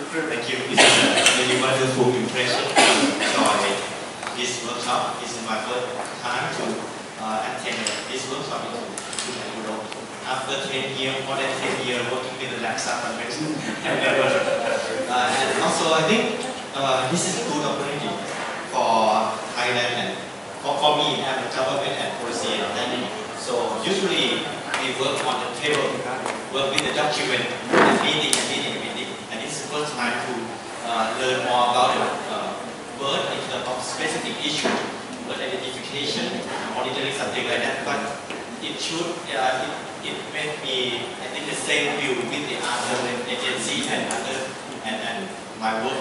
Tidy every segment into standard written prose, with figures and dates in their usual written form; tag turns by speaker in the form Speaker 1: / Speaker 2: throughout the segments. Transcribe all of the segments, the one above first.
Speaker 1: Thank you. This is a very wonderful impression to join this workshop. This is my first time to attend this workshop in Buloh. After 10 years, more than 10 years working with the Laksa Convention. And also I think this is a good opportunity for Thailand and for me and the government and policy and planning. So usually we work on the table, work with the document, and meeting. And it's the first time to learn more about the bird in terms of specific issue, bird identification, monitoring, something like that. But it should, it made me, I think, the same view with the other agency and other, and my work.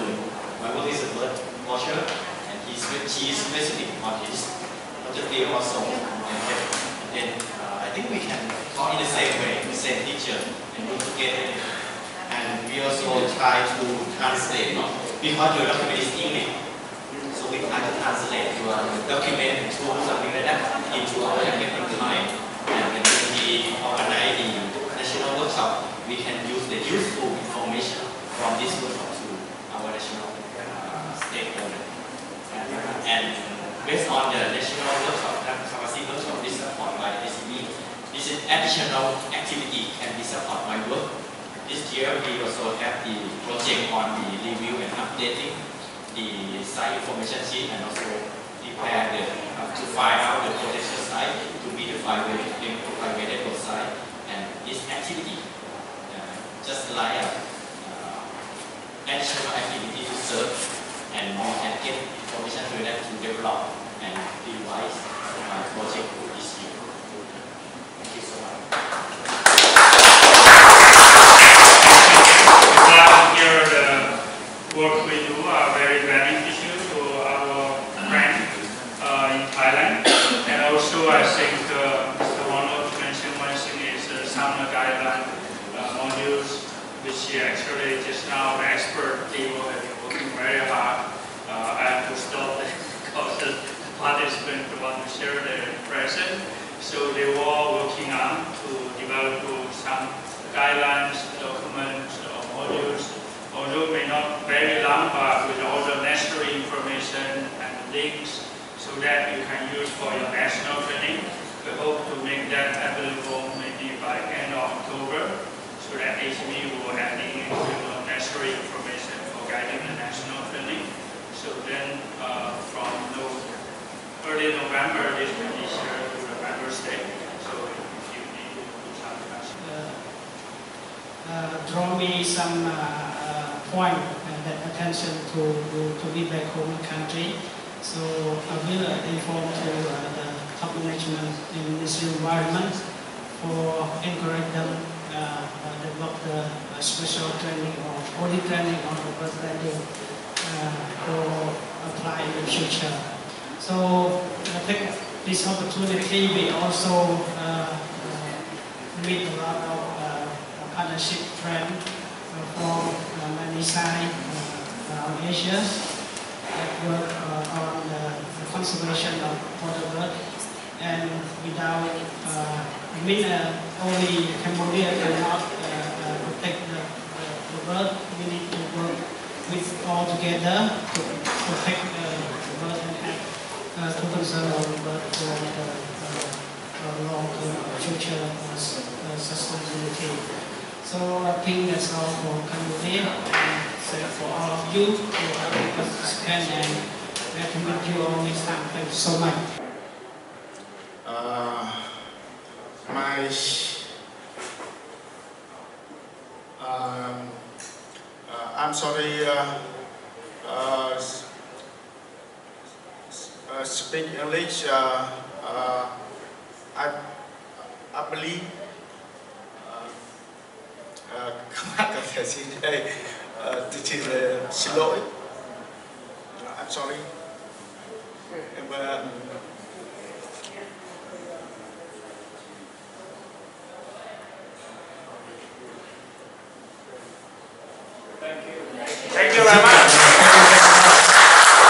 Speaker 1: My work is a bird watcher, and she is specific on his field also. And then I think we can talk in the same way, the same teacher, and work together. And we also try to translate, because your document is English, so we try to translate your document to something like that into our language line. And when we organize the national workshop, we can use the useful information from this workshop to our national stakeholders. And based on the national workshop, capacity workshop is supported by the ACB. This is additional activity can be supported by work. This year we also have the project on the review and updating the site information sheet, and also prepare to find out the potential site to be the five-way site. And this activity, just like additional activity to serve, and we can get information to that to develop and revise my project this year. Thank you so much.
Speaker 2: Here the work we do are very beneficial to our friends in Thailand. And also I think Mr. Ronald mentioned one thing is some guideline modules, which actually just now the expert team have been working very hard. I have to stop because the participants want to share their impression. So they were all working on to develop some guidelines, documents, or modules, although may not very long, but with all the necessary information and links so that you can use for your national training. We hope to make that available maybe by end of October, so that ACB will have the necessary information for guiding the national training. So then from early November, this will be shared to the member state. So if you need to do some questions.
Speaker 3: Draw me some point that attention to be back home country. So I will inform to the top management in this environment for encourage them develop the special training or only training on the bird landing for apply in the future. So I think this opportunity we also meet a lot of partnership friends from many sides around Asia that work on the conservation of waterbird. And without only Cambodia cannot protect the bird, we need to work with all together to protect the bird and to conserve the bird for the long-term future sustainability. So I think that's all for Cambodia, and so for all of you who are participants, and glad to meet you all this time. Thank you so much.
Speaker 4: I'm sorry, speak English. I believe các bạn có thể xin đây xin lỗi. I'm sorry.
Speaker 2: Thank you very much.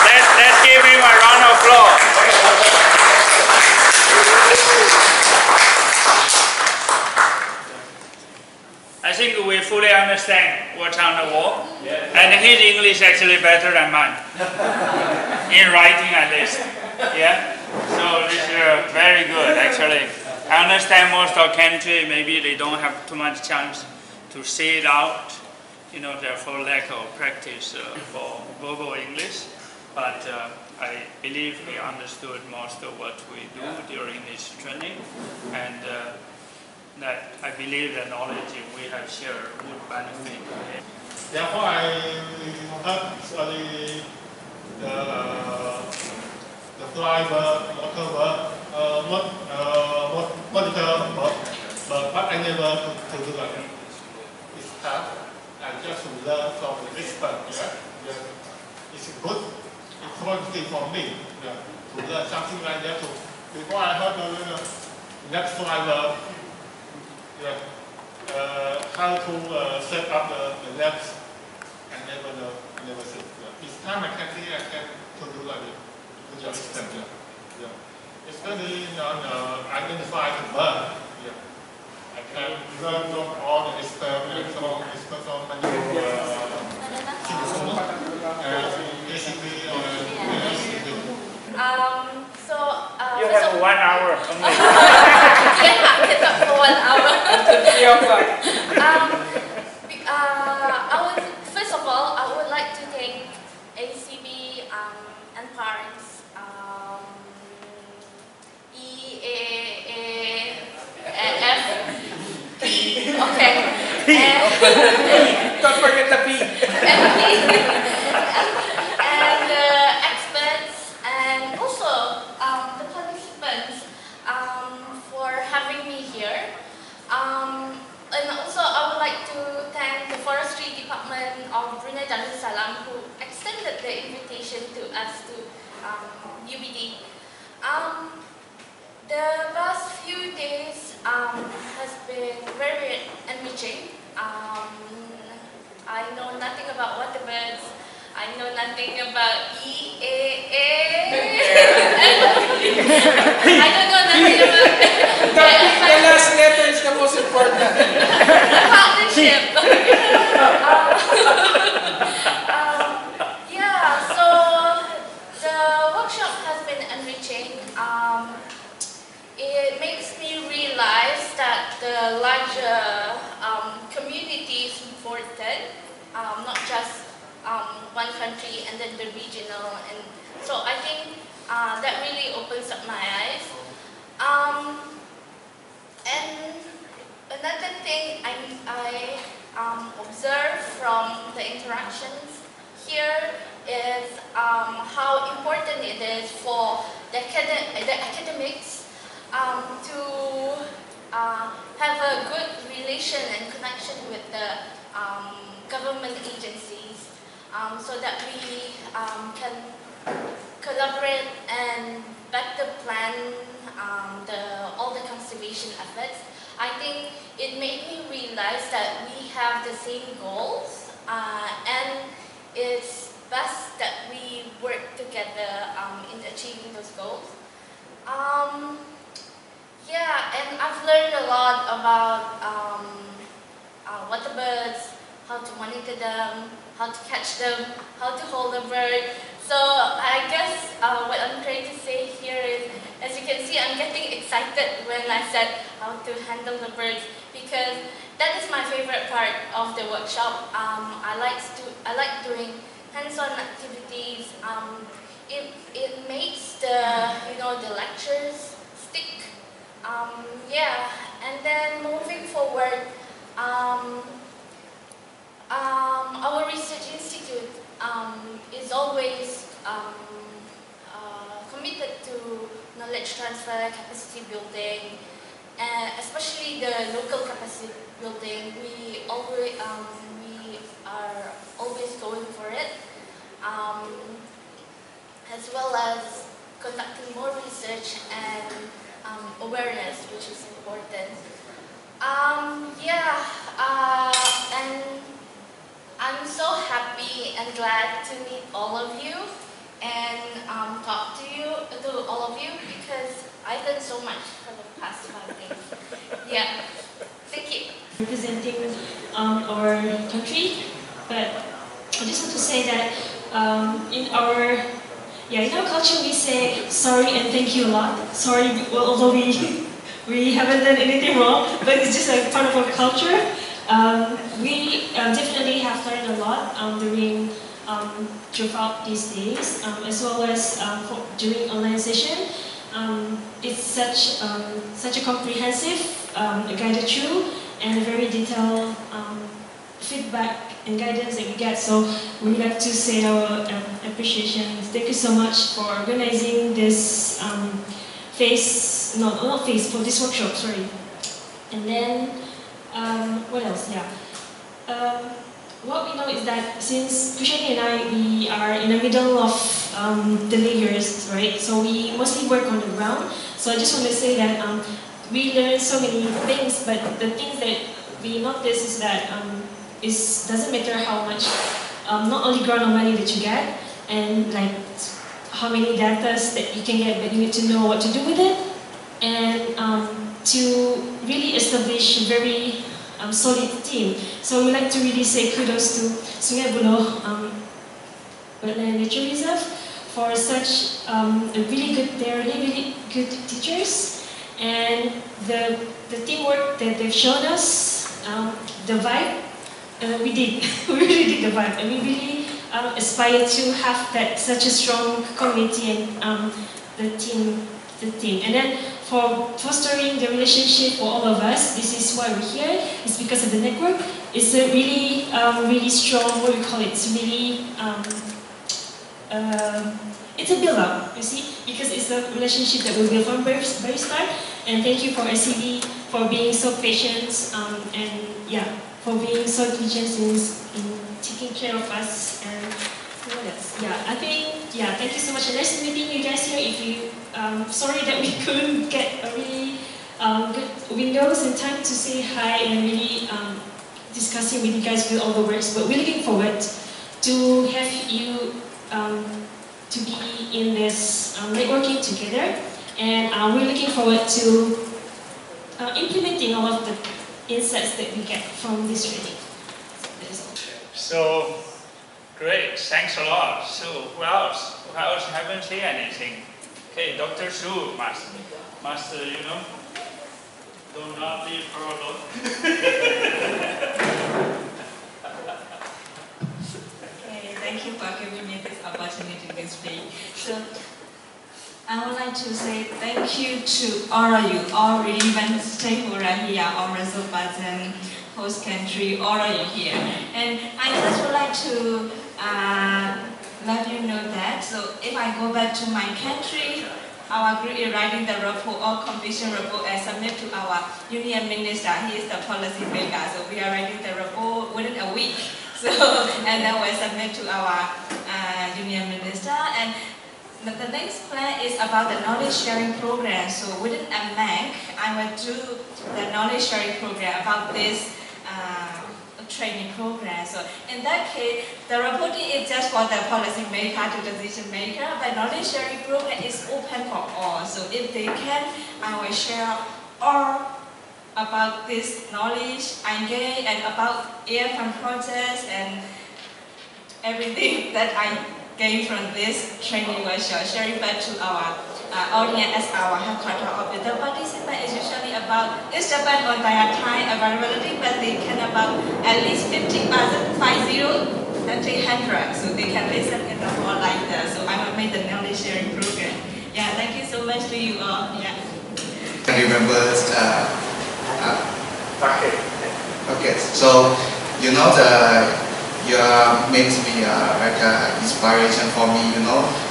Speaker 2: Let's give him a round of applause. I think we fully understand what put on the wall. And his English actually better than mine, in writing at least. Yeah, so this is very good actually. I understand most of country maybe they don't have too much chance to say it out, you know, therefore lack of practice for verbal English. But I believe he understood most of what we do during this training, and that I believe the knowledge we have shared would benefit him.
Speaker 5: Therefore, I heard the fly bird, water bird, monitor bird, but I never to do like it. It's tough. I just learn from the expert. It's good. It's positive for me to learn something like that. Before I heard the next fly bird, how to set up the nets. I never know, I never see. Each time I can see, I can do like it. With your system, especially identify the bird. I can learn from all the experts and from
Speaker 2: You have 1 hour only.
Speaker 6: Yeah, for 1 hour. First of all, I would like to thank ACB and parents, EAAF, P, okay,
Speaker 2: Don't forget the P.
Speaker 6: and experts, and also the participants for having me here. And also I would like to thank the Forestry Department of Brunei Darussalam who extended the invitation to us to UBD. The past few days has been very enriching. I know nothing about waterbirds. I know nothing about EAA. I don't know nothing about
Speaker 7: the last letter is the most important.
Speaker 6: Partnership. Yeah, so the workshop has been enriching. It makes me realize that the larger community is important, not just one country and then the regional, and so I think that really opens up my eyes. And another thing I observe from the interactions here is how important it is for the academics to have a good relation and connection with the government agencies, so that we can collaborate and better plan all the conservation efforts. I think it made me realize that we have the same goals, and it's best that we work together in achieving those goals. Yeah, and I've learned a lot about waterbirds, how to monitor them, how to catch them, how to hold a bird. So I guess what I'm trying to say here is, as you can see, I'm getting excited when I said how to handle the birds, because that is my favorite part of the workshop. I like doing hands-on activities. It makes the lectures stick. Yeah, and then moving forward, our research institute is always committed to knowledge transfer, capacity building, and especially the local capacity building. We are always going for it, as well as conducting more research and awareness, which is important. And I'm so happy and glad to meet all of you and talk to all of you, because I learned so much for the past 5 days. Yeah, thank you.
Speaker 8: Representing our country. But I just want to say that in our culture we say sorry and thank you a lot. Sorry, although we haven't done anything wrong, but it's just like part of our culture. We definitely have learned a lot throughout these days, as well as during online session. It's such a comprehensive, guided through, and a very detailed feedback and guidance that we get. So we would like to say our appreciation. Thank you so much for organizing this for this workshop. Sorry. And then what else? Yeah. What we know is that since Kushani and I, we are in the middle of the layers, right? So we mostly work on the ground. So I just want to say that we learn so many things, but the things that we notice is that it doesn't matter how much, not only ground or money that you get, and like how many data that you can get, but you need to know what to do with it, and to really establish a very solid team. So we like to really say kudos to Sungei Buloh Wetland Nature Reserve for such they're really good teachers, and the teamwork that they've shown us, the vibe, we really did the vibe, and we really aspire to have such a strong community and the team. And then for fostering the relationship for all of us, this is why we're here. It's because of the network. It's a really, really strong, what we call it, it's really, it's a build-up, you see, because it's a relationship that we built from very start. And thank you for SCB for being so patient and for being so diligent in taking care of us. And what else? Thank you so much. And nice meeting you guys here. If you, sorry that we couldn't get a really good windows and time to say hi and really discussing with you guys with all the works. But we're looking forward to have you to be in this networking together, and we're looking forward to implementing all of the insights that we get from this training.
Speaker 2: So, great, thanks a lot. So, who else? Who else haven't said anything? Okay, Dr. Su must do not leave her alone.
Speaker 9: Okay, thank you for giving me this opportunity to speak. So, I would like to say thank you to all of you, all relevant stakeholders here, all reservoirs, host country, all of you here. And I just would like to let you know that, so if I go back to my country, our group is writing the report or completion report and submit to our union minister. He is the policy maker, so we are writing the report within a week. So, and then we submit to our union minister. And the next plan is about the knowledge sharing program. So within a month, I will do the knowledge sharing program about this training program. So in that case, the reporting is just for the policy maker to decision maker, but knowledge sharing program is open for all. So if they can, I will share all about this knowledge I gain and about airfront process and everything that I gained from this training workshop, sharing back to our audience as our headquarters of the participant is usually about, it's depends on their time availability, but they can about at least 50%, 50 and 300, so they can listen in the hall like that. So I will make the knowledge sharing program. Yeah, thank you so much to you all. Yeah.
Speaker 10: I remember. Okay. So you know you are meant to be like an inspiration for me.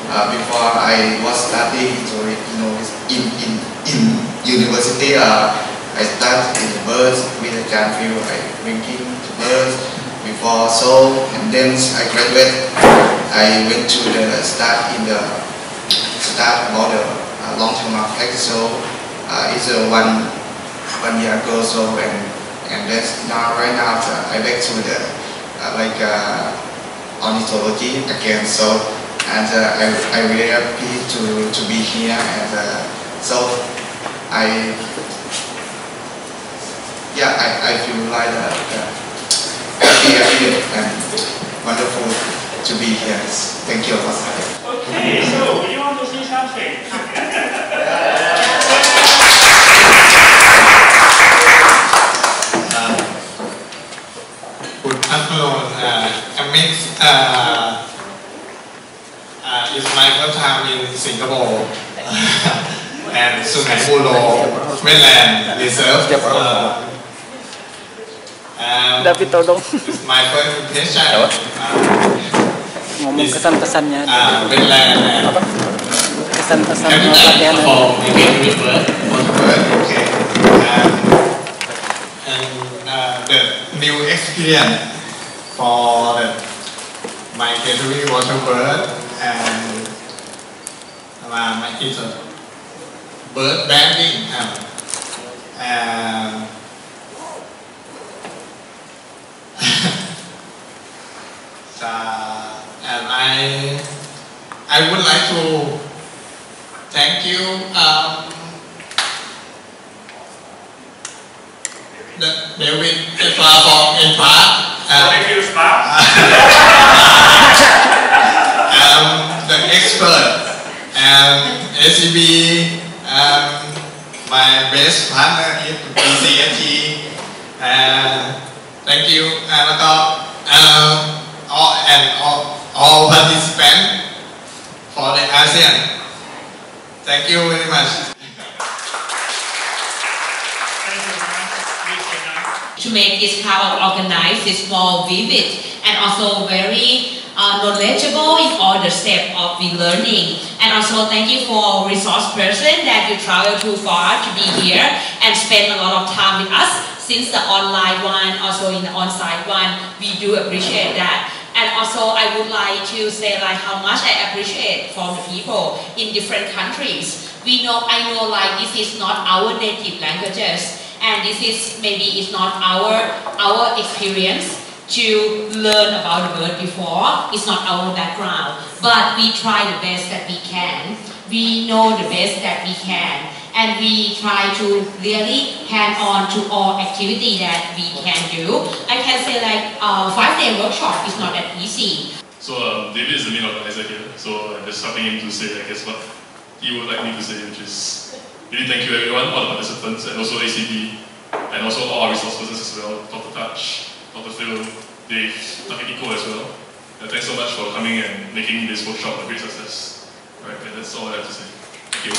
Speaker 10: Before I was studying in university, I started in the birds with a country like drinking to birds before. So and then I graduated. I went to the start about the long-term effect. So it's 1 year ago. So and that's right now I back to the ornithology again. So and I'm really happy to be here, and so I feel like happy and wonderful to be here. Thank you.
Speaker 2: Okay, so you want to say something?
Speaker 11: Good afternoon, Amit. It's my first time in Singapore and Sungei Buloh Wetland Reserve. It's my first impression.
Speaker 7: Ngomong kesan-kesannya.
Speaker 11: Wetland and
Speaker 7: Kesan-kesan
Speaker 11: habitat for migratory bird. Okay. The new experience for the migratory waterbird and it's a bird banding and and I would like to thank you David from INPA the expert and SCB my best partner is BCFT thank you and all participants for the ASEAN. Thank you very much.
Speaker 12: To make this kind of organized, it's more vivid and also very knowledgeable in all the steps of the learning. And also thank you for resource person that you travel too far to be here and spend a lot of time with us. Since the online one, also in the on-site one, we do appreciate that. And also I would like to say like how much I appreciate from the people in different countries. I know like this is not our native languages. And this is maybe it's not our experience to learn about the bird before. It's not our background, but we try the best that we can. We know the best that we can, and we try to really hand on to all activity that we can do. I can say like 5-day workshop is not that easy.
Speaker 13: So David is the main organizer here, so I'm just helping him to say I guess what he would like me to say, which is really thank you everyone, all the participants, and also ACB, and also all our resource persons as well, Dr. Touch, Dr. Phil, Dave, Dr. Iko as well. Thanks so much for coming and making this workshop a great success. Alright, that's all I have to say. Thank you.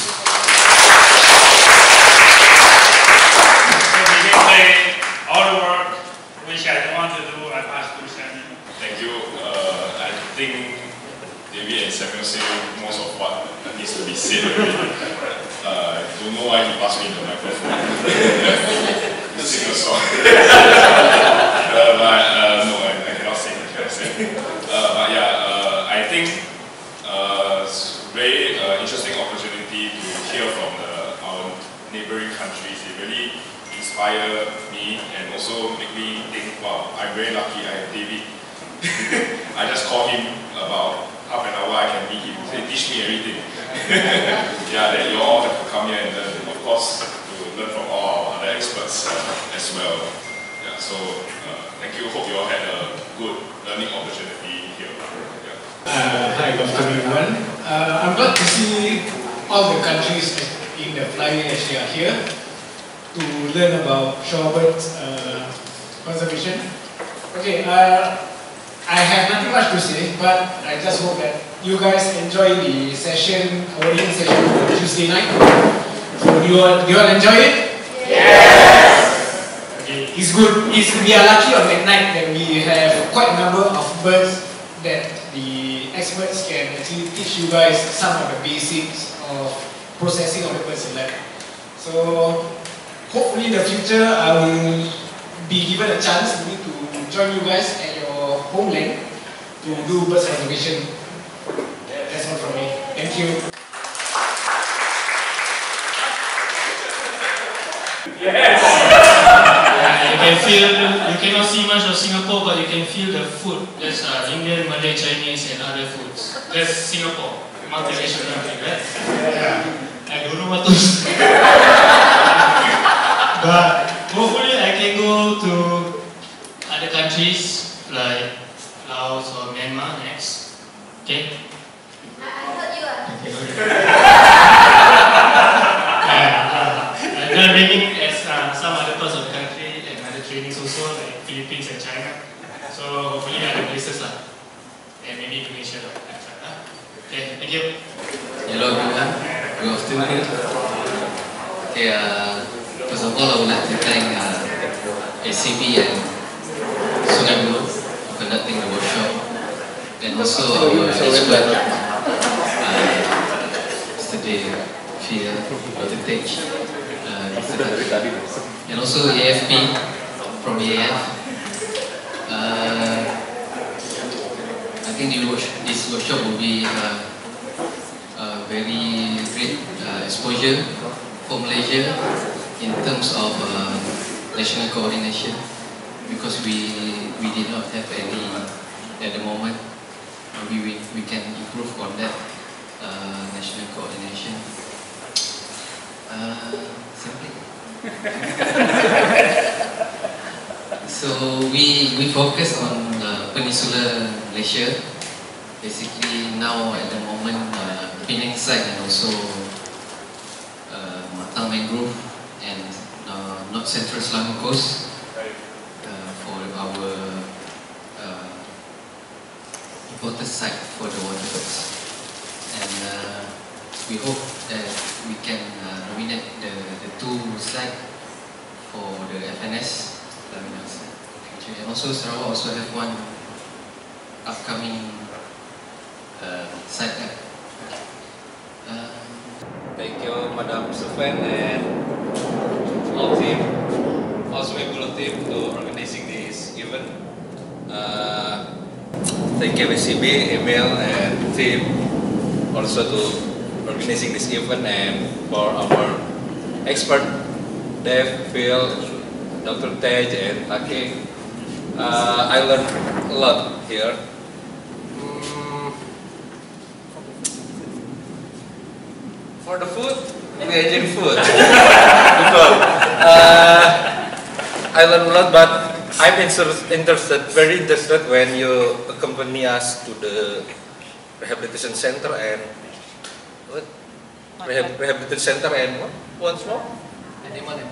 Speaker 2: So we can say all the work which I don't want to do, I pass to Samuel.
Speaker 14: Thank you. I think David and Samuel say most of what needs to be said already. I don't know why he passed me the microphone. Sing a song. No, I cannot sing. But yeah, I think it's a very interesting opportunity to hear from our neighboring countries. It really inspired me and also make me think, wow, I'm very lucky I have David. I just call him about half an hour, I can meet him. He teach me everything. Yeah, that you all have to come here and learn. Of course, to learn from all our other experts as well. Yeah, so thank you. Hope you all had a good learning opportunity here. Yeah.
Speaker 15: Hi, good afternoon, everyone. I'm glad to see all the countries in the flying actually are here to learn about shorebird conservation. Okay, I have nothing much to say, but I just hope that you guys enjoy the session, our evening session on Tuesday night. So do you all enjoy it? Yes! Okay, it's good. We are lucky on that night that we have quite a number of birds that the experts can actually teach you guys some of the basics of processing of the birds in lab. So hopefully in the future I will be given a chance maybe to join you guys at your homeland to do bird conservation. That's all from me. Thank you.
Speaker 2: Yes! You cannot see much of Singapore, but you can feel the food. There's Indian, Malay, Chinese, and other foods. That's Singapore, multiracial country, right? Yeah. I don't know what to say. But hopefully I can go to other countries
Speaker 16: like Laos or Myanmar next. Okay?
Speaker 6: I thought you are.
Speaker 16: I'm going to bring in as some other parts of the country and other trainings also, like Philippines and China. So hopefully other places lah. And maybe Indonesia. Okay, thank you.
Speaker 17: Hello everyone, good afternoon. Okay, first of all I would like to thank SCB and Sungei Buloh for conducting the workshop, and also our expert, Mr. Dave, Dr. Tej, and also AFP from AF. I think this workshop will be very great exposure for Malaysia in terms of national coordination, because we did not have any at the moment. Maybe we can improve on that national coordination. Simply. So we focus on Peninsular Malaysia. Basically now at the moment Penang side and also Matang Mangrove and North Central Selangor Coast for our important site for the waterbirds. And we hope that we can nominate the two sites for the FNS. And also Sarawak also have one upcoming site.
Speaker 18: Thank you, Madam Sufan and all team, also Buloh team to organizing this event. Thank you SCB, Emil and team also to organizing this event, and for our expert Dave, Phil, Dr. Tej and Taki. I learned a lot here. For the food, imagine food. I learned a lot, but I'm very interested when you accompany us to the rehabilitation center and what? Rehabilitation center and what? Once more?
Speaker 2: Animal and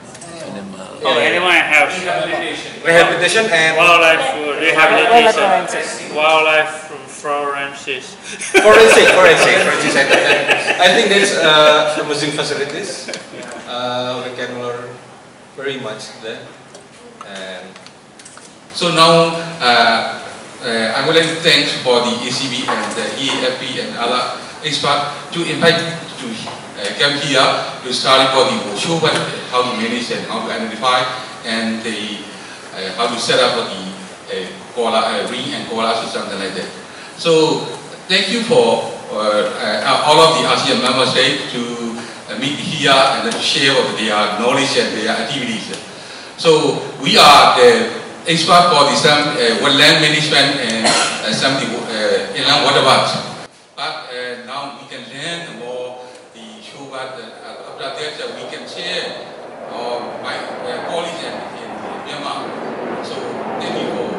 Speaker 2: health.
Speaker 18: Rehabilitation and
Speaker 2: wildlife rehabilitation. Wildlife forensics.
Speaker 18: Forensic. I think there's amazing facilities. We can learn very much there. And
Speaker 19: so now I would like to thank for the ACB and the EAFP and other experts to invite to come here to study for the show how to manage and how to identify and how to set up the ring and koala or something like that. So thank you for all of the ASEAN member states to meet here and to share their knowledge and their activities. So we are the expert for the some wetland management and some inland waterbirds. But now we can learn more the show after that we can share my colleagues in Myanmar. So thank you for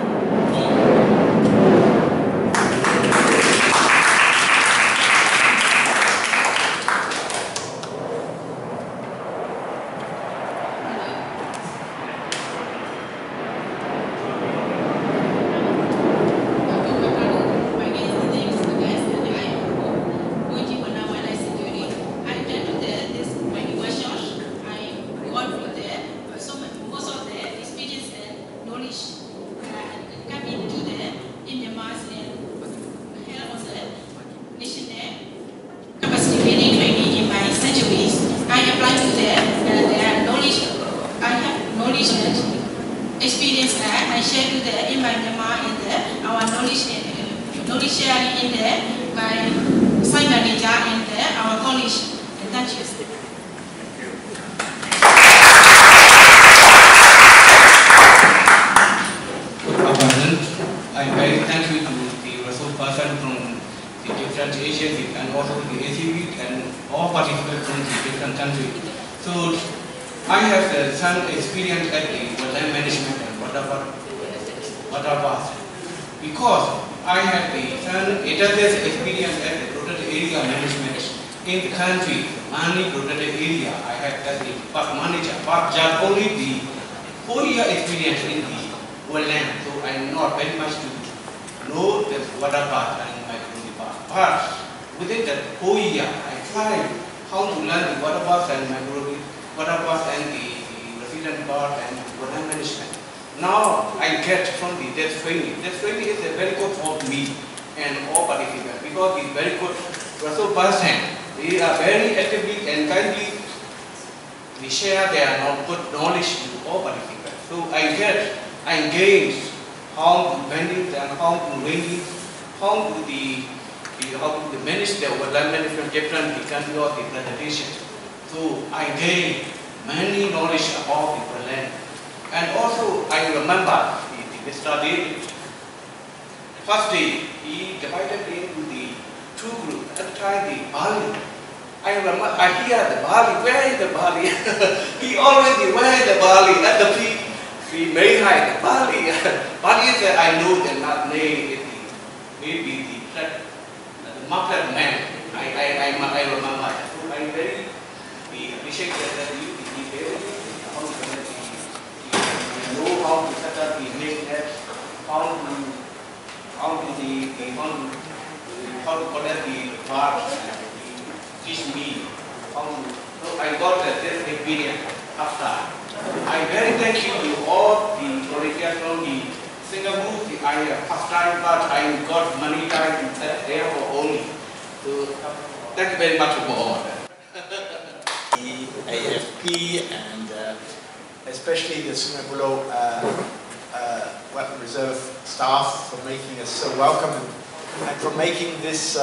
Speaker 20: experience that I share to them in my Myanmar and our knowledge sharing in there, my site manager and our college. And thank you.
Speaker 15: I'm very thankful to the resource person from the different agencies and also the ACB and all participants from the different countries. So I have some experience at the wetland management and waterbird. because I have a 8 years experience as a protected area management in the country, mainly protected area. I have as a park manager, but just only the 4-year experience in the Wetland, so I'm not very much to know the water part and migratory part. But within that 4 year, I tried how to learn the water part and migratory water part and the resident part and water management. Now I get from the that training. That training is very good for me and all participants because it's very good Russell person. They are very actively and kindly they share their good knowledge to all participants. So I engage how to manage and how to manage, how to manage the wetland management different the country or the presentation. So I gain many knowledge about the wetland. And also I remember the study. First day he divided into the 2 groups. At the time the Bali. I remember I hear the Bali. Where is the Bali? He always where is the Bali? At the tree may hide the Bali. Bali is I know the name is maybe the market man. I remember. So I very appreciate that you know how to set up the make net, how to collect the parts and teach me how to. So I got this experience after. I very thank you to all the volunteers from the Singapore. I first time, but I got many time to set there for only. So thank you very much for all.
Speaker 4: The AFP and especially the Sungei Buloh Wetland Reserve staff for making us so welcome and for making this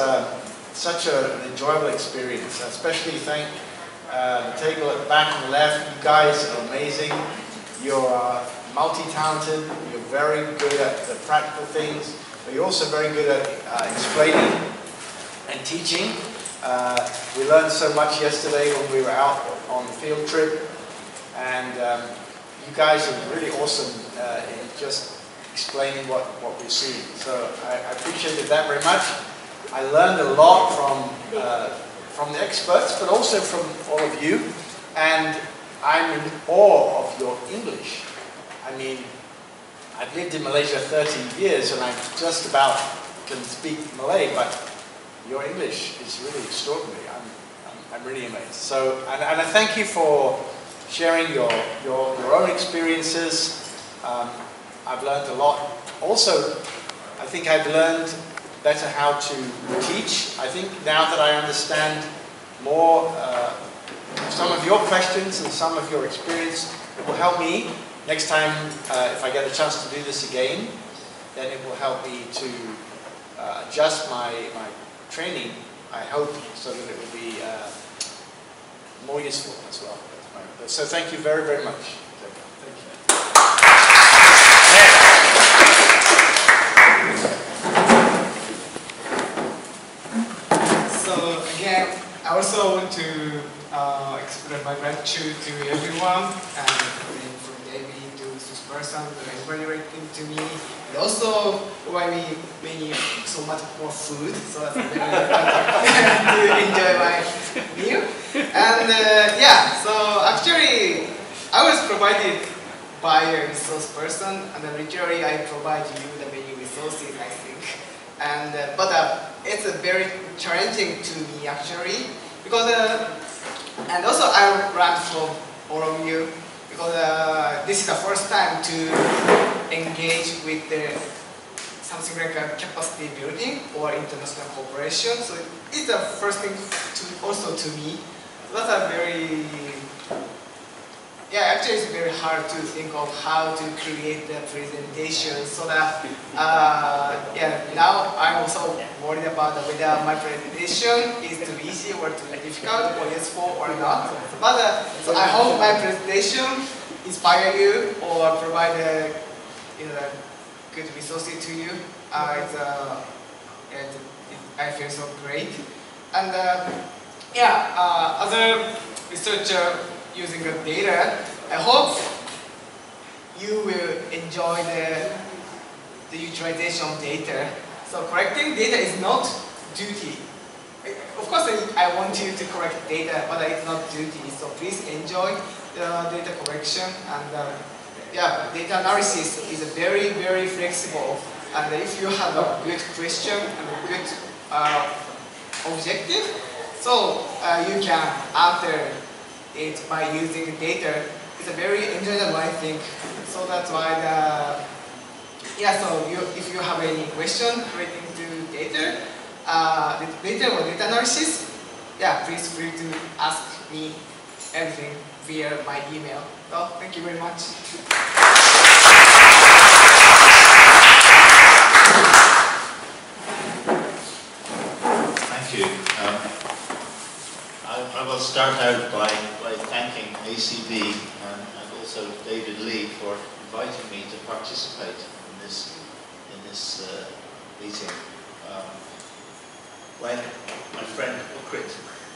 Speaker 4: such an enjoyable experience. Especially thank the table at the back on the left. You guys are amazing. You're multi-talented. You're very good at the practical things, but you're also very good at explaining and teaching. We learned so much yesterday when we were out on the field trip, and you guys are really awesome in just explaining what we're seeing. So I appreciated that very much. I learned a lot from the experts, but also from all of you, and I'm in awe of your English. I mean, I've lived in Malaysia 30 years and I just about can speak Malay, but your English is really extraordinary. I'm really amazed. So, and I thank you for sharing your own experiences. I've learned a lot. Also, I think I've learned better how to teach. I think now that I understand more some of your questions and some of your experience, it will help me next time if I get a chance to do this again. Then it will help me to adjust my training, I hope, so that it will be more useful as well. So thank you very, very much. Thank you.
Speaker 7: So again, I also want to express my gratitude to everyone, and from David to this person, very grateful to me, and also provide me so much more food, so that's very to enjoy my meal. And yeah, so actually I was provided by a resource person, and then literally I provide you the many resources, I think. And but it's very challenging to me actually, because and also I learned from all of you, because this is the first time to engage with something like a capacity building or international cooperation. So it's the first thing also to me. That's a very, yeah, actually it's very hard to think of how to create the presentation, so that yeah, now I'm also worried about whether my presentation is too easy or too difficult or useful or not. But so I hope my presentation inspire you or provide a good resources to you. I feel so great. And yeah, other researcher using the data, I hope you will enjoy the utilization of data. So collecting data is not duty. Of course, I want you to collect data, but it's not duty. So please enjoy the data collection. And yeah, data analysis is very, very flexible. And if you have a good question and a good objective, so you can answer it by using data. It's a very enjoyable, I think. So that's why so if you have any question relating to data, data or data analysis, yeah, please feel to ask me everything via my email. So thank you very much.
Speaker 2: Thank you. I will start out by thanking ACB and also David Lee for inviting me to participate in this meeting. When my friend Ukrit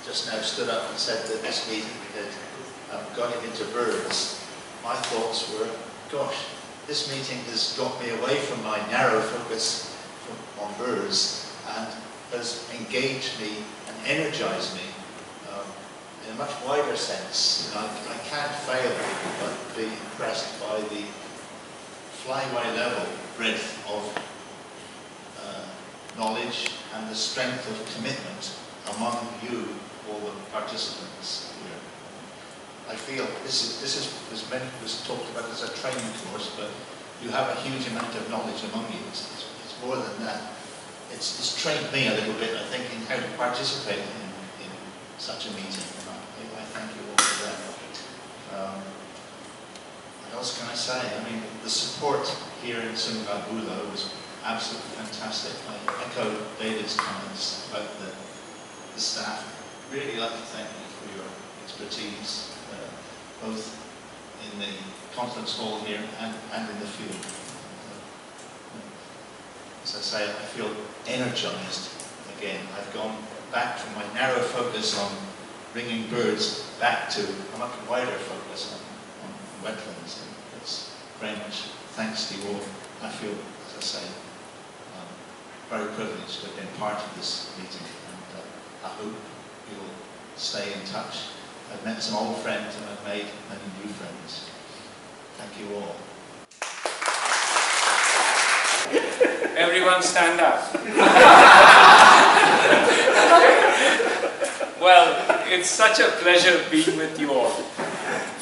Speaker 2: just now stood up and said that this meeting had got him into birds, my thoughts were, gosh, this meeting has got me away from my narrow focus on birds and has engaged me and energized me in a much wider sense. I can't fail but be impressed by the flyway level breadth of knowledge and the strength of commitment among you, all the participants here. I feel this was talked about as a training course, but you have a huge amount of knowledge among you. It's more than that. It's trained me a little bit, I think, in how to participate in such a meeting. I thank you all for that. What else can I say? I mean, the support here in Sungei Buloh was absolutely fantastic. I echo David's comments about the staff. Really like to thank you for your expertise, both in the conference hall here and in the field. As I say, I feel energized again. I've gone back from my narrow focus on bringing birds back to a much wider focus on wetlands. And it's very much thanks to you all. I feel, as I say, very privileged to have been part of this meeting, and I hope you will stay in touch. I've met some old friends and I've made many new friends. Thank you all.
Speaker 1: Everyone stand up. Well, it's such a pleasure being with you all.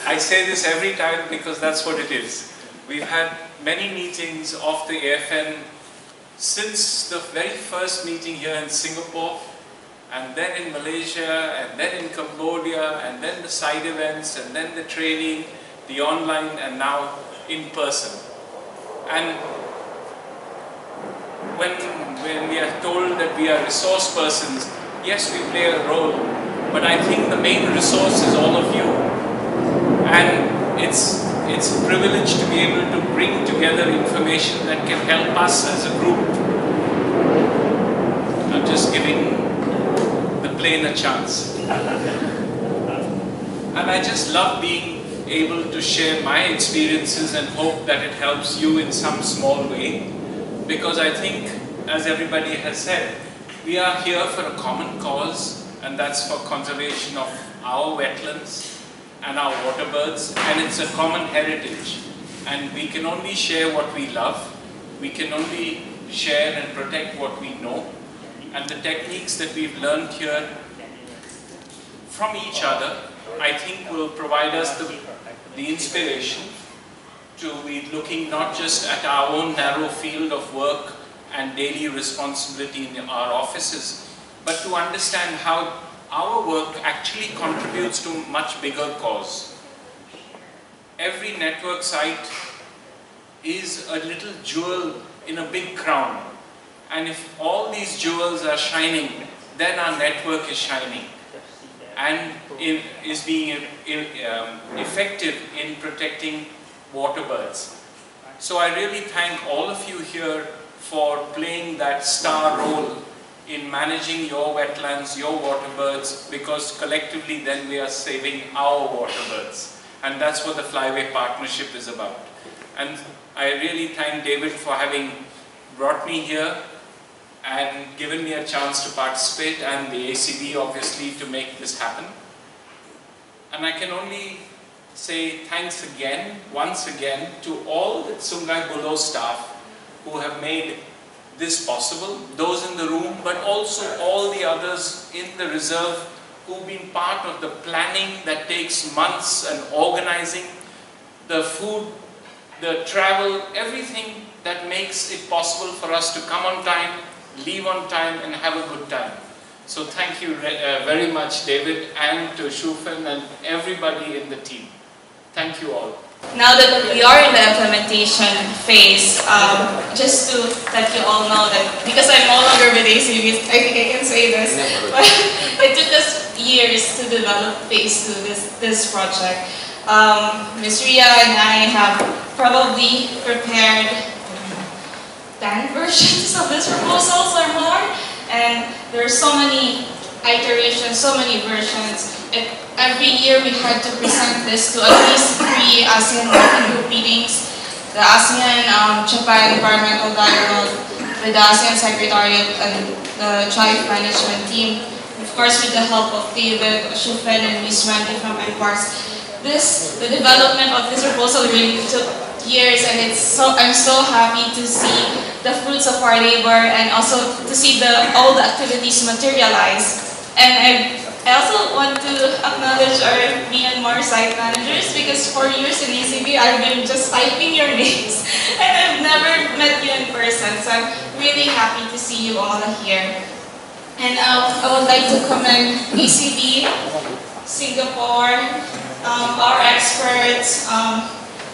Speaker 1: I say this every time because that's what it is. We've had many meetings of the AFN since the very first meeting here in Singapore, and then in Malaysia, and then in Cambodia, and then the side events, and then the training, the online, and now in person. And when we are told that we are resource persons, yes, we play a role, but I think the main resource is all of you. And it's a privilege to be able to bring together information that can help us as a group. I'm just giving the plane a chance. And I just love being able to share my experiences and hope that it helps you in some small way. Because I think, as everybody has said, we are here for a common cause, and that's for conservation of our wetlands and our waterbirds, and it's a common heritage. And we can only share what we love, we can only share and protect what we know, and the techniques that we've learned here from each other, I think will provide us the inspiration to be looking not just at our own narrow field of work and daily responsibility in our offices, but to understand how our work actually contributes to a much bigger cause. Every network site is a little jewel in a big crown. And if all these jewels are shining, then our network is shining and is being effective in protecting waterbirds. So I really thank all of you here for playing that star role in managing your wetlands, your waterbirds, because collectively then we are saving our waterbirds. And that's what the Flyway Partnership is about. And I really thank David for having
Speaker 2: brought me here and given me a chance to participate, and the ACB obviously to make this happen. And I can only say thanks again, once again, to all the Sungei Buloh staff who have made this possible, those in the room, but also all the others in the reserve who've been part of the planning that takes months and organizing, the food, the travel, everything that makes it possible for us to come on time, leave on time, and have a good time. So thank you very much, David, and to Shufen and everybody in the team. Thank you all.
Speaker 21: Now that we are in the implementation phase, just to let you all know that, because I'm no longer with ACB, I think I can say this, but it took us years to develop phase 2, this project. Ms. Ria and I have probably prepared 10 versions of this proposals or more, and there are so many iterations, so many versions. Every year we had to present this to at least 3 ASEAN working group meetings, the ASEAN-Japan Environmental Dialogue, with the ASEAN Secretariat and the Tribe Management Team, of course with the help of David, Shufen, and Ms. Wendy from MPARS. The development of this proposal really took years, and I'm so happy to see the fruits of our labor and also to see all the activities materialize. And I also want to acknowledge our Myanmar site managers, because for years in ACB I've been just typing your names and I've never met you in person, so I'm really happy to see you all here. And I would like to commend ACB, Singapore, our experts,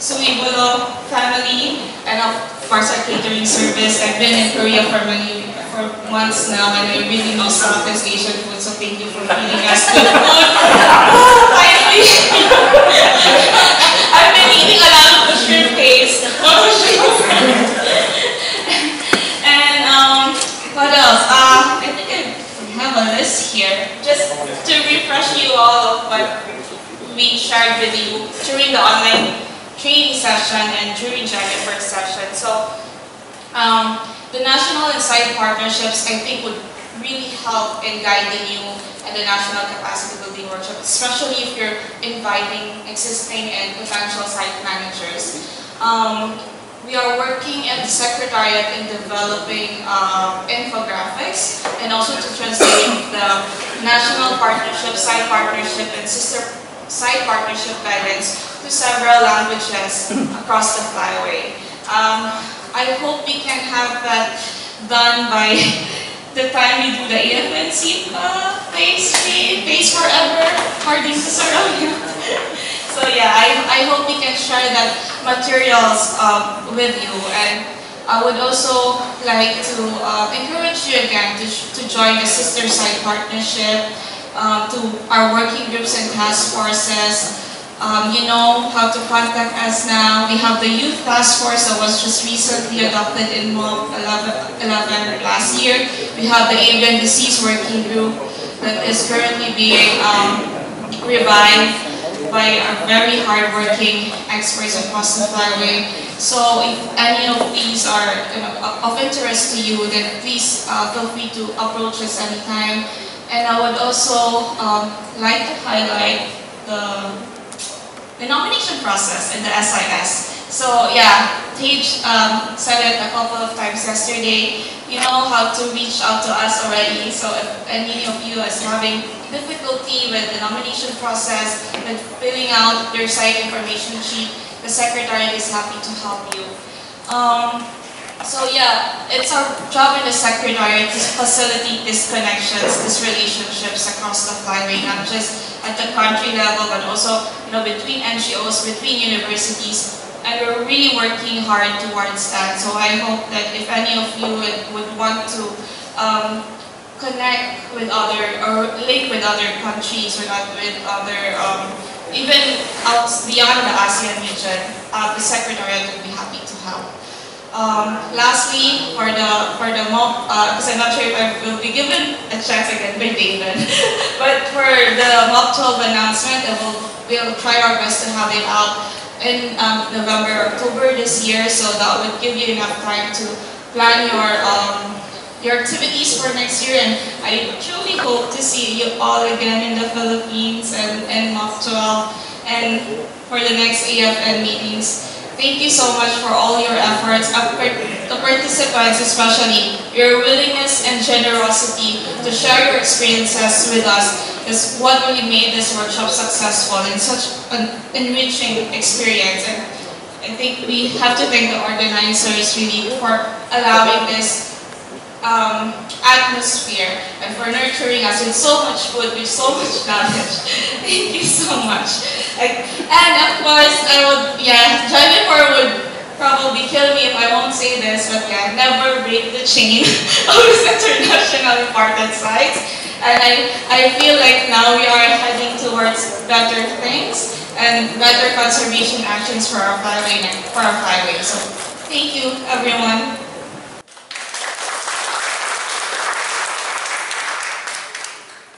Speaker 21: Sungei Buloh family, and of course our catering service. I've been in Korea for months now, and I really know Southeast Asian food, so thank you for feeding us good food. Finally! I've been eating a lot of the shrimp paste. And what else? I think I have a list here, just to refresh you all of what we shared with you during the online training session and during January 1st session. So, the national and site partnerships, I think, would really help in guiding you at the national capacity building workshop, especially if you're inviting existing and potential site managers. We are working at the Secretariat in developing infographics and also to translate the national partnership, site partnership, and sister site partnership guidance to several languages across the flyway. I hope we can have that done by the time we do the AFNC phase forever, according to Soraya. So yeah, I hope we can share that materials with you, and I would also like to encourage you again to join the sister site partnership, to our working groups and task forces. You know how to contact us now. We have the Youth Task Force that was just recently adopted in MOB 11 last year. We have the Avian Disease Working Group that is currently being revived by our very hardworking experts across the flyway. So if any of these are of interest to you, then please feel free to approach us anytime. And I would also like to highlight the nomination process in the SIS. So yeah, Tej said it a couple of times yesterday. You know how to reach out to us already. So if any of you is having difficulty with the nomination process, with filling out your site information sheet, the Secretariat is happy to help you. So yeah, it's our job in the Secretariat to facilitate these connections, these relationships across the flyway, not just at the country level, but also between NGOs, between universities, and we're really working hard towards that. So I hope that if any of you would want to connect with other, or link with other countries, or not with other, even out beyond the ASEAN region, the Secretariat would be happy to help. Lastly, for the MOB, because I'm not sure if I will be given a chance again by David, but for the MOB 12 announcement, we'll try our best to have it out in November, October this year, so that would give you enough time to plan your activities for next year, and I truly hope to see you all again in the Philippines and MOC 12 and for the next AFN meetings. Thank you so much for all your efforts, the participants especially. Your willingness and generosity to share your experiences with us is what really made this workshop successful and such an enriching experience. And I think we have to thank the organizers really for allowing this atmosphere and for nurturing us with so much food, with so much knowledge. Thank you so much. And of course, Driving Forward would probably kill me if I won't say this, but yeah, never break the chain of these international important sites. And I feel like now we are heading towards better things and better conservation actions for our flyway. So thank you, everyone.